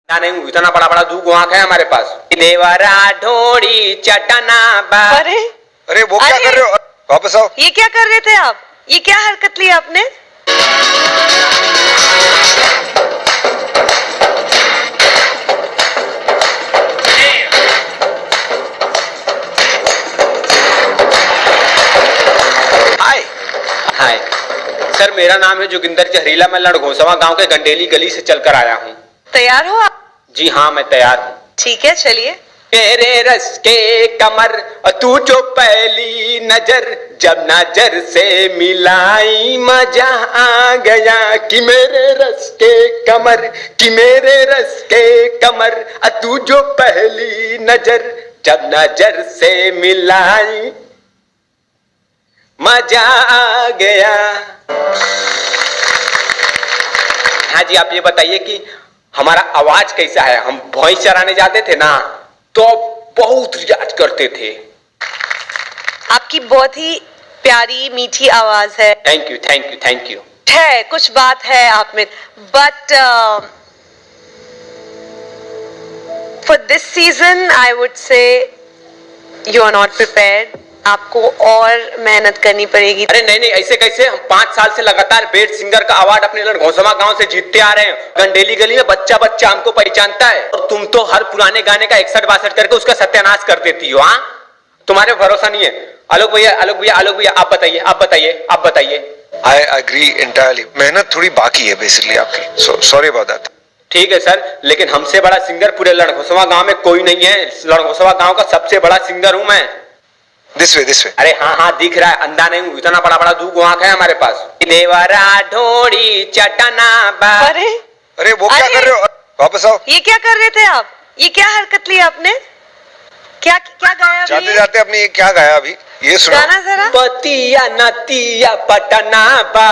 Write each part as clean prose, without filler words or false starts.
ना नहीं हूँ, इतना बड़ा बड़ा दू आंख है हमारे पास। देवरा ढोड़ी चटना बा। अरे वो क्या कर रहे हो? वापस आओ। ये क्या कर रहे थे आप? ये क्या हरकत ली आपने? हाय हाय सर, मेरा नाम है जोगिंदर जहरीला। मैं लड़घोसवा गांव के गंडेली गली से चलकर आया हूँ। तैयार हो आप? जी हाँ, मैं तैयार हूँ। ठीक है, चलिए। तेरे रस के कमर तू जो पहली नजर जब नजर से मिलाई मजा आ गया कि मेरे रस के कमर, कि मेरे रस के कमर तू जो पहली नजर जब नजर से मिलाई मजा आ गया। हाँ जी, आप ये बताइए कि हमारा आवाज कैसा है? हम भैंस चराने जाते थे ना तो बहुत रियाज करते थे। आपकी बहुत ही प्यारी मीठी आवाज है। Thank you thank you thank you. है कुछ बात है आप में, but for this season I would say you are not prepared. आपको और मेहनत करनी पड़ेगी। अरे नहीं नहीं, ऐसे कैसे? हम 5 साल से लगातार बेस्ट सिंगर का अवार्ड अपने लड़घोसवा गांव से जीतते आ रहे हैं। गंडेली गली में बच्चा बच्चा हमको पहचानता है और तुम तो हर पुराने गाने का 61-62 करके उसका सत्यानाश कर देती हो। हाँ, तुम्हारे भरोसा नहीं है। आलोक भैया आलोक भैया आलोक भैया, आप बताइए आप बताइए आप बताइए। I agree entirely. मेहनत थोड़ी बाकी है बेसिकली आपकी। Sorry about that. ठीक है सर, लेकिन हमसे बड़ा सिंगर पूरे लड़घोसवा गांव में कोई नहीं है। लड़घोसवा गांव का सबसे बड़ा सिंगर हूं मैं। This way this way. अरे हाँ हाँ, दिख रहा है, अंधा नहीं हूँ, इतना बड़ा बड़ा दू आंख है हमारे पास। देवरा ढोड़ी चटना बा। अरे वो क्या कर रहे हो? वापस आओ। ये क्या कर रहे थे आप? ये क्या हरकत ली आपने? क्या क्या गाया अभी? जाते जाते अपने ये क्या गाया अभी? ये सुनो। गाना जरा। पतिया नतिया पटना बा,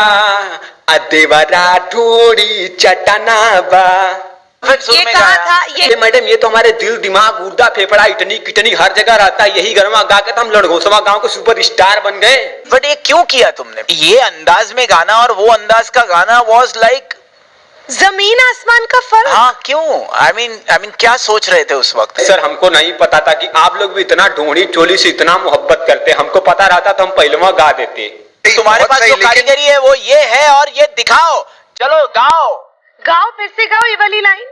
देवरा ढोड़ी चटना बा। ये कहा था ये? मैडम, ये तो हमारे दिल दिमाग गुर्दा फेफड़ा इतनी कितनी हर जगह रहता है। यही गरमा गा के तो हम लड़घोसवा गांव के सुपर स्टार बन गए। बट ये क्यों किया तुमने? ये अंदाज में गाना और वो अंदाज का गाना वाज लाइक जमीन आसमान का फर्क। हाँ, क्यों? आई मीन क्या सोच रहे थे उस वक्त? सर, हमको नहीं पता था कि आप लोग भी इतना ढोड़ी चोली से इतना मोहब्बत करते। हमको पता रहता तो हम पहलवा गा देते। तुम्हारे पास जो कारीगरी है वो ये है और ये दिखाओ। चलो गाओ गाओ, फिर से गाओ ये वाली लाइन।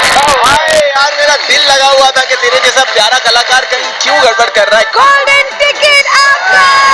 क्या बात है? यार, मेरा दिल लगा हुआ था कि तेरे जैसा प्यारा कलाकार कहीं क्यों गड़बड़ कर रहा है। गोल्डन टिकट आपका।